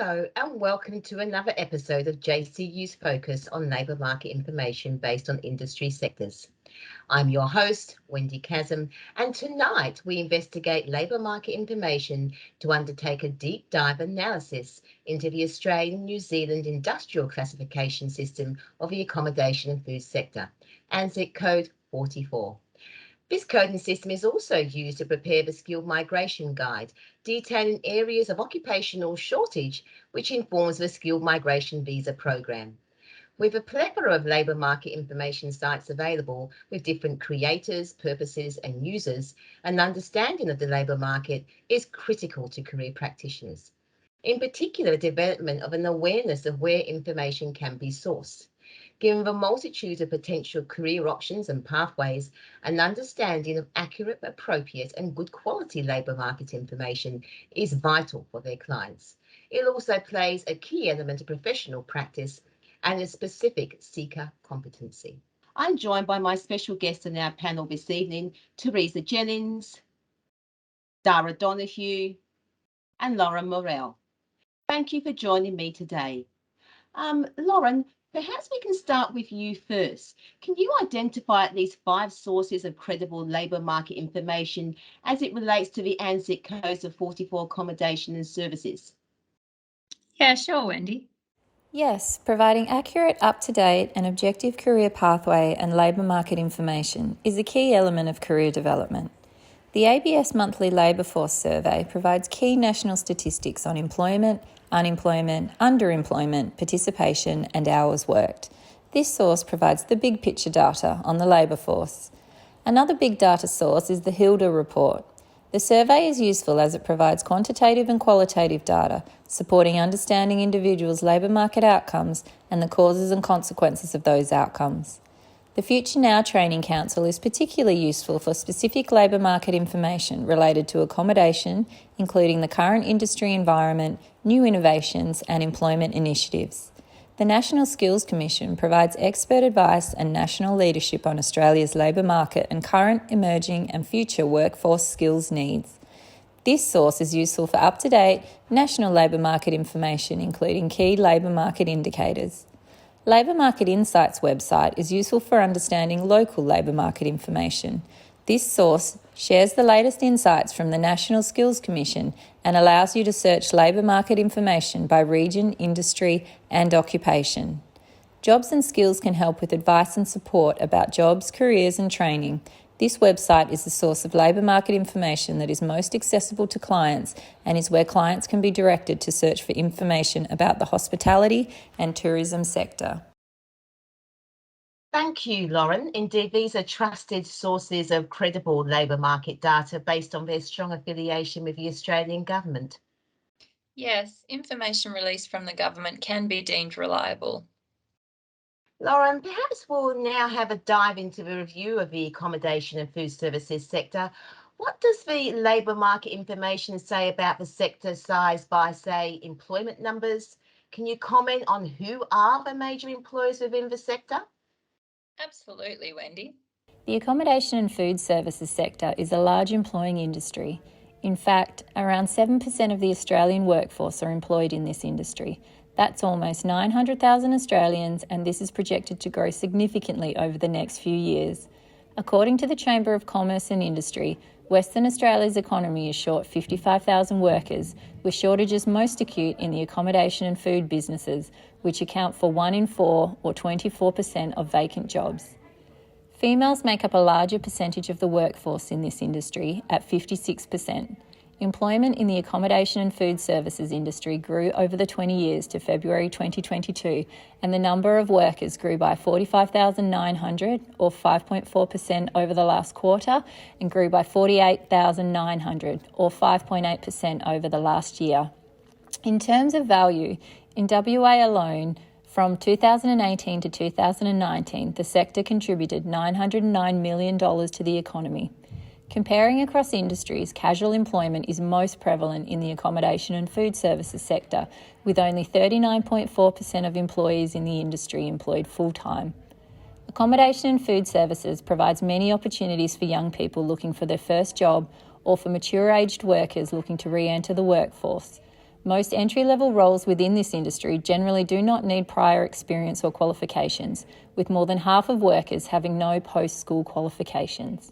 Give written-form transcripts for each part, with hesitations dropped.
Hello and welcome to another episode of JCU's Focus on Labour Market Information based on industry sectors. I'm your host, Wendy Chasm, and tonight we investigate labour market information to undertake a deep dive analysis into the Australian New Zealand Industrial Classification System of the Accommodation and Food Sector, ANZSIC Code 44. This coding system is also used to prepare the Skilled Migration Guide, detailing areas of occupational shortage, which informs the Skilled Migration Visa Program. With a plethora of labour market information sites available with different creators, purposes and users, an understanding of the labour market is critical to career practitioners. In particular, the development of an awareness of where information can be sourced. Given the multitude of potential career options and pathways, an understanding of accurate, appropriate and good quality labour market information is vital for their clients. It also plays a key element of professional practice and a specific seeker competency. I'm joined by my special guests on our panel this evening, Teresa Jennings, Dara Donoghue and Lauren Morell. Thank you for joining me today. Lauren, perhaps we can start with you first. Can you identify at least 5 sources of credible labour market information as it relates to the ANZSIC Codes of 44 accommodation and services? Yeah, sure, Wendy. Yes, providing accurate, up-to-date and objective career pathway and labour market information is a key element of career development. The ABS Monthly Labour Force Survey provides key national statistics on employment, unemployment, underemployment, participation and hours worked. This source provides the big picture data on the labour force. Another big data source is the Hilda report. The survey is useful as it provides quantitative and qualitative data, supporting understanding individuals' labour market outcomes and the causes and consequences of those outcomes. The Future Now Training Council is particularly useful for specific labour market information related to accommodation, including the current industry environment, new innovations and employment initiatives. The National Skills Commission provides expert advice and national leadership on Australia's labour market and current, emerging and future workforce skills needs. This source is useful for up-to-date national labour market information, including key labour market indicators. Labour Market Insights website is useful for understanding local labour market information. This source shares the latest insights from the National Skills Commission and allows you to search labour market information by region, industry and occupation. Jobs and Skills can help with advice and support about jobs, careers and training. This website is the source of labour market information that is most accessible to clients and is where clients can be directed to search for information about the hospitality and tourism sector. Thank you, Lauren. Indeed, these are trusted sources of credible labour market data based on their strong affiliation with the Australian government. Yes, information released from the government can be deemed reliable. Lauren, perhaps we'll now have a dive into the review of the accommodation and food services sector. What does the labour market information say about the sector size by, say, employment numbers? Can you comment on who are the major employers within the sector? Absolutely, Wendy. The accommodation and food services sector is a large employing industry. In fact, around 7% of the Australian workforce are employed in this industry. That's almost 900,000 Australians, and this is projected to grow significantly over the next few years. According to the Chamber of Commerce and Industry, Western Australia's economy is short 55,000 workers, with shortages most acute in the accommodation and food businesses, which account for 1 in 4 or 24% of vacant jobs. Females make up a larger percentage of the workforce in this industry at 56%. Employment in the accommodation and food services industry grew over the 20 years to February 2022, and the number of workers grew by 45,900 or 5.4% over the last quarter and grew by 48,900 or 5.8% over the last year. In terms of value, in WA alone, from 2018 to 2019, the sector contributed $909 million to the economy. Comparing across industries, casual employment is most prevalent in the accommodation and food services sector, with only 39.4% of employees in the industry employed full-time. Accommodation and food services provides many opportunities for young people looking for their first job or for mature-aged workers looking to re-enter the workforce. Most entry-level roles within this industry generally do not need prior experience or qualifications, with more than half of workers having no post-school qualifications.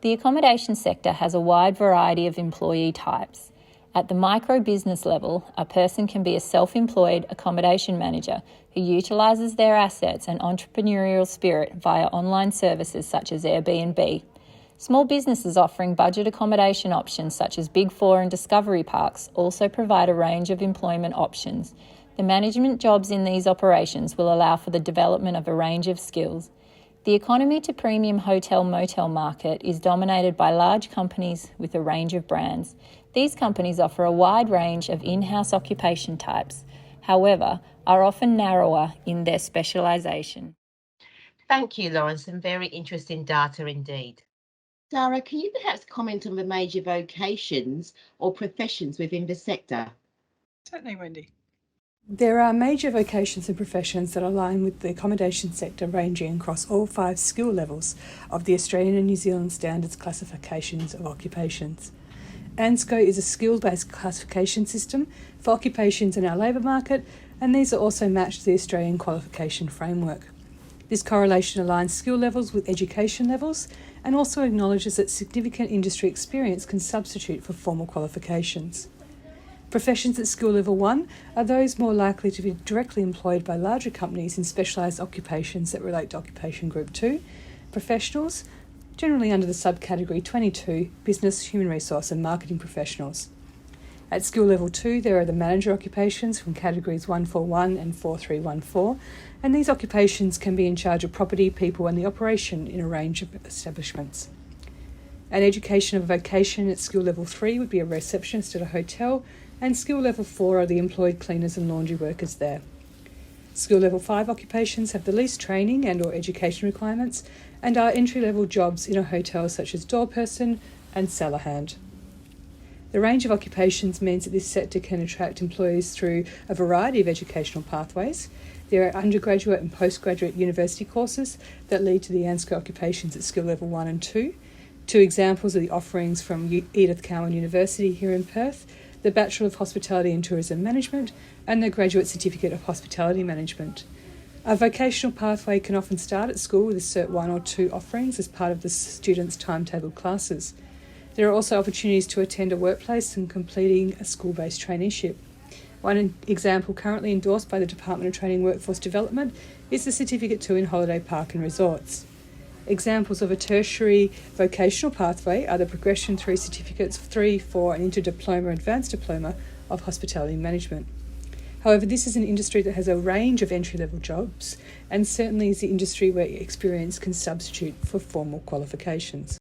The accommodation sector has a wide variety of employee types. At the micro-business level, a person can be a self-employed accommodation manager who utilises their assets and entrepreneurial spirit via online services such as Airbnb. Small businesses offering budget accommodation options such as Big Four and Discovery Parks also provide a range of employment options. The management jobs in these operations will allow for the development of a range of skills. The economy to premium hotel-motel market is dominated by large companies with a range of brands. These companies offer a wide range of in-house occupation types, however, are often narrower in their specialisation. Thank you, Lauren. Some very interesting data indeed. Sarah, can you perhaps comment on the major vocations or professions within the sector? Certainly, Wendy. There are major vocations and professions that align with the accommodation sector, ranging across all 5 skill levels of the Australian and New Zealand Standards classifications of occupations. ANZSIC is a skills-based classification system for occupations in our labour market, and these are also matched to the Australian qualification framework. This correlation aligns skill levels with education levels and also acknowledges that significant industry experience can substitute for formal qualifications. Professions at skill level 1 are those more likely to be directly employed by larger companies in specialised occupations that relate to occupation group 2. Professionals, generally under the subcategory 22, business, human resource and marketing professionals. At skill level 2, there are the manager occupations from categories 141 and 4314, and these occupations can be in charge of property, people and the operation in a range of establishments. An education of vocation at skill level 3 would be a receptionist at a hotel, and skill level 4 are the employed cleaners and laundry workers there. Skill level 5 occupations have the least training and or education requirements and are entry-level jobs in a hotel such as door person and cellar hand. The range of occupations means that this sector can attract employees through a variety of educational pathways. There are undergraduate and postgraduate university courses that lead to the ANZSIC occupations at skill level 1 and 2. 2 examples are the offerings from Edith Cowan University here in Perth, the Bachelor of Hospitality and Tourism Management, and the Graduate Certificate of Hospitality Management. A vocational pathway can often start at school with a Cert 1 or 2 offerings as part of the student's timetable classes. There are also opportunities to attend a workplace and completing a school-based traineeship. One example currently endorsed by the Department of Training and Workforce Development is the Certificate 2 in Holiday Park and Resorts. Examples of a tertiary vocational pathway are the progression through Certificates 3, 4 and into Diploma, Advanced Diploma of Hospitality Management. However, this is an industry that has a range of entry-level jobs and certainly is the industry where experience can substitute for formal qualifications.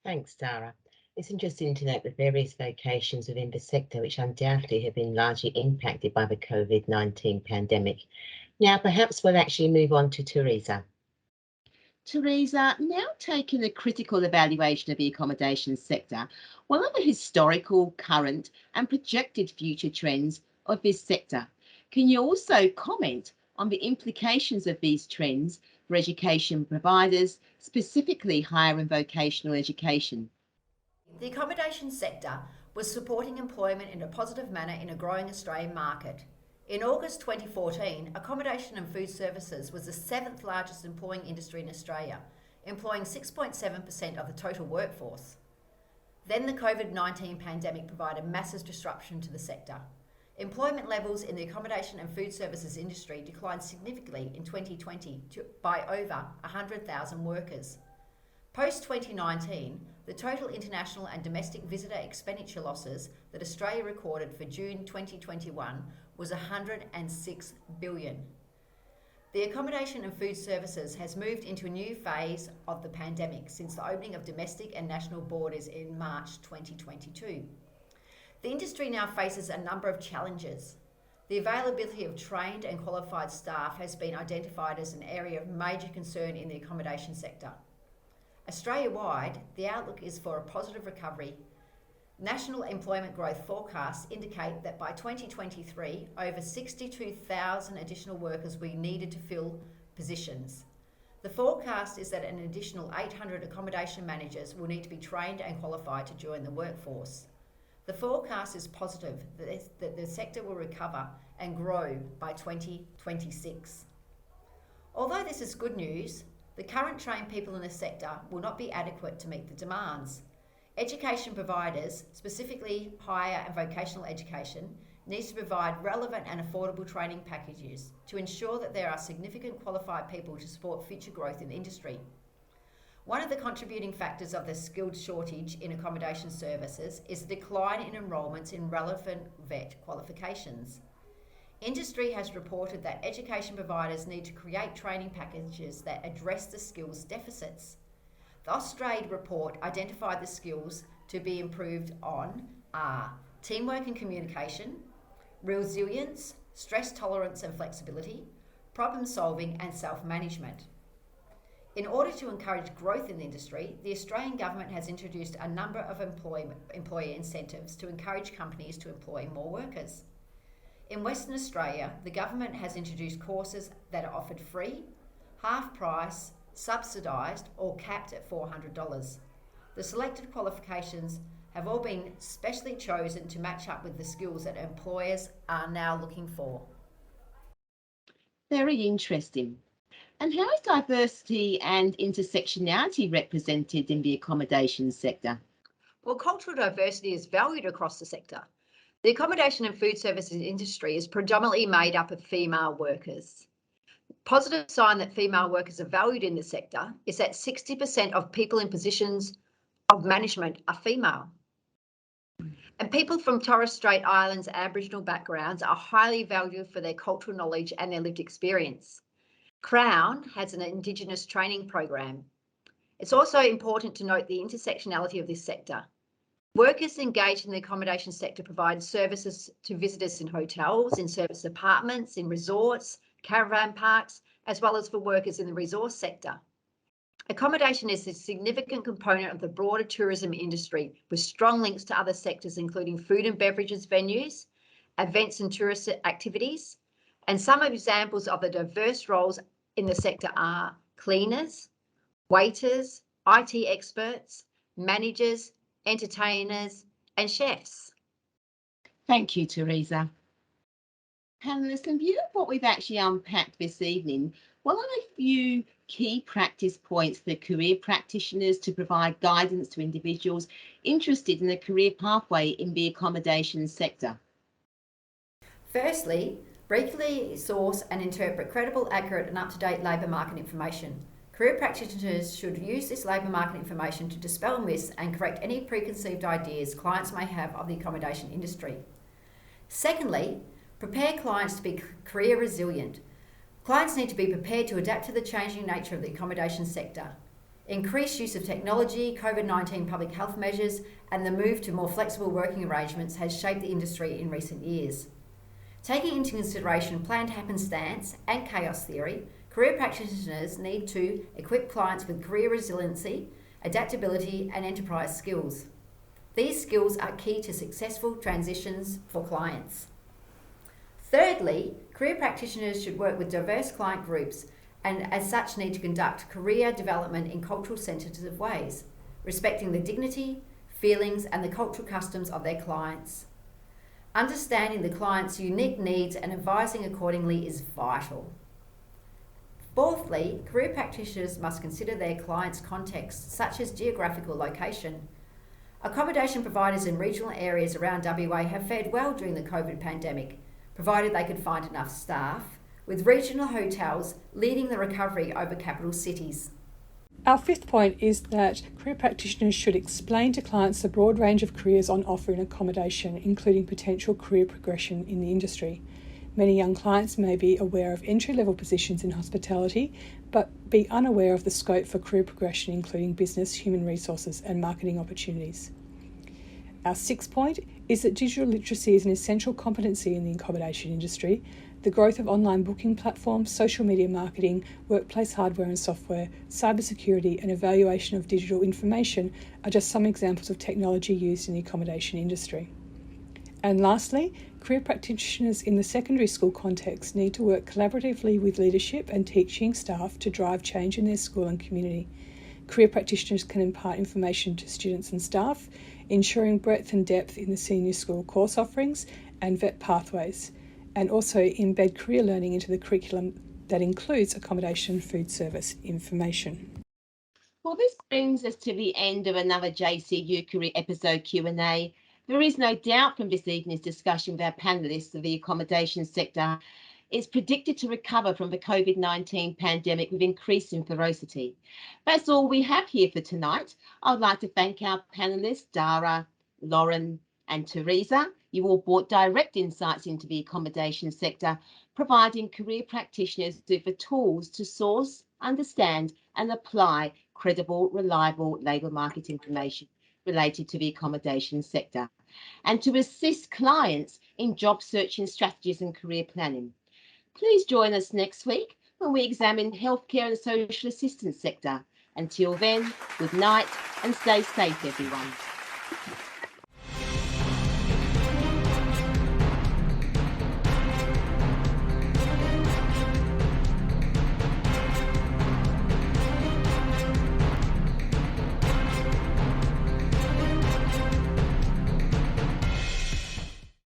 Thanks, Sarah. It's interesting to note the various vocations within the sector which undoubtedly have been largely impacted by the COVID-19 pandemic. Now, perhaps we'll actually move on to Teresa. Teresa, now taking a critical evaluation of the accommodation sector, what are the historical, current and projected future trends of this sector? Can you also comment on the implications of these trends for education providers, specifically higher and vocational education? The accommodation sector was supporting employment in a positive manner in a growing Australian market. In August 2014, accommodation and food services was the 7th largest employing industry in Australia, employing 6.7% of the total workforce. Then the COVID-19 pandemic provided massive disruption to the sector. Employment levels in the accommodation and food services industry declined significantly in 2020 by over 100,000 workers. Post-2019, the total international and domestic visitor expenditure losses that Australia recorded for June 2021 was $106 billion. The accommodation and food services has moved into a new phase of the pandemic since the opening of domestic and national borders in March 2022. The industry now faces a number of challenges. The availability of trained and qualified staff has been identified as an area of major concern in the accommodation sector. Australia-wide, the outlook is for a positive recovery. National employment growth forecasts indicate that by 2023, over 62,000 additional workers will be needed to fill positions. The forecast is that an additional 800 accommodation managers will need to be trained and qualified to join the workforce. The forecast is positive that the sector will recover and grow by 2026. Although this is good news, the current trained people in the sector will not be adequate to meet the demands. Education providers, specifically higher and vocational education, needs to provide relevant and affordable training packages to ensure that there are significant qualified people to support future growth in the industry. One of the contributing factors of the skilled shortage in accommodation services is the decline in enrolments in relevant VET qualifications. Industry has reported that education providers need to create training packages that address the skills deficits. The Austrade report identified the skills to be improved on are teamwork and communication, resilience, stress tolerance and flexibility, problem solving and self-management. In order to encourage growth in the industry, the Australian Government has introduced a number of employer incentives to encourage companies to employ more workers. In Western Australia, the Government has introduced courses that are offered free, half price, subsidised or capped at $400. The selected qualifications have all been specially chosen to match up with the skills that employers are now looking for. Very interesting. And how is diversity and intersectionality represented in the accommodation sector? Well, cultural diversity is valued across the sector. The accommodation and food services industry is predominantly made up of female workers. Positive sign that female workers are valued in the sector is that 60% of people in positions of management are female. And people from Torres Strait Islands Aboriginal backgrounds are highly valued for their cultural knowledge and their lived experience. Crown has an Indigenous training program. It's also important to note the intersectionality of this sector. Workers engaged in the accommodation sector provide services to visitors in hotels, in service apartments, in resorts, caravan parks, as well as for workers in the resource sector. Accommodation is a significant component of the broader tourism industry with strong links to other sectors, including food and beverages venues, events and tourist activities. And some examples of the diverse roles in the sector are cleaners, waiters, IT experts, managers, entertainers, and chefs. Thank you, Teresa. Panelists, in view of what we've actually unpacked this evening, what are a few key practice points for career practitioners to provide guidance to individuals interested in a career pathway in the accommodation sector? Firstly, regularly source and interpret credible, accurate and up-to-date labour market information. Career practitioners should use this labour market information to dispel myths and correct any preconceived ideas clients may have of the accommodation industry. Secondly, prepare clients to be career resilient. Clients need to be prepared to adapt to the changing nature of the accommodation sector. Increased use of technology, COVID-19 public health measures, and the move to more flexible working arrangements has shaped the industry in recent years. Taking into consideration planned happenstance and chaos theory, career practitioners need to equip clients with career resiliency, adaptability, and enterprise skills. These skills are key to successful transitions for clients. Thirdly, career practitioners should work with diverse client groups and as such need to conduct career development in cultural sensitive ways, respecting the dignity, feelings and the cultural customs of their clients. Understanding the client's unique needs and advising accordingly is vital. Fourthly, career practitioners must consider their clients' context, such as geographical location. Accommodation providers in regional areas around WA have fared well during the COVID pandemic, provided they could find enough staff, with regional hotels leading the recovery over capital cities. Our fifth point is that career practitioners should explain to clients the broad range of careers on offer in accommodation, including potential career progression in the industry. Many young clients may be aware of entry-level positions in hospitality, but be unaware of the scope for career progression, including business, human resources, and marketing opportunities. Our sixth point is that digital literacy is an essential competency in the accommodation industry. The growth of online booking platforms, social media marketing, workplace hardware and software, cybersecurity, and evaluation of digital information are just some examples of technology used in the accommodation industry. And lastly, career practitioners in the secondary school context need to work collaboratively with leadership and teaching staff to drive change in their school and community. Career practitioners can impart information to students and staff, ensuring breadth and depth in the senior school course offerings and vet pathways, and also embed career learning into the curriculum that includes accommodation food service information. Well, this brings us to the end of another JCU Career episode Q&A. There is no doubt from this evening's discussion with our panellists that the accommodation sector is predicted to recover from the COVID-19 pandemic with increasing ferocity. That's all we have here for tonight. I'd like to thank our panellists, Dara, Lauren and Teresa. You all brought direct insights into the accommodation sector, providing career practitioners with the tools to source, understand and apply credible, reliable labour market information related to the accommodation sector, and to assist clients in job searching strategies and career planning. Please join us next week when we examine healthcare and social assistance sector. Until then, good night and stay safe, everyone.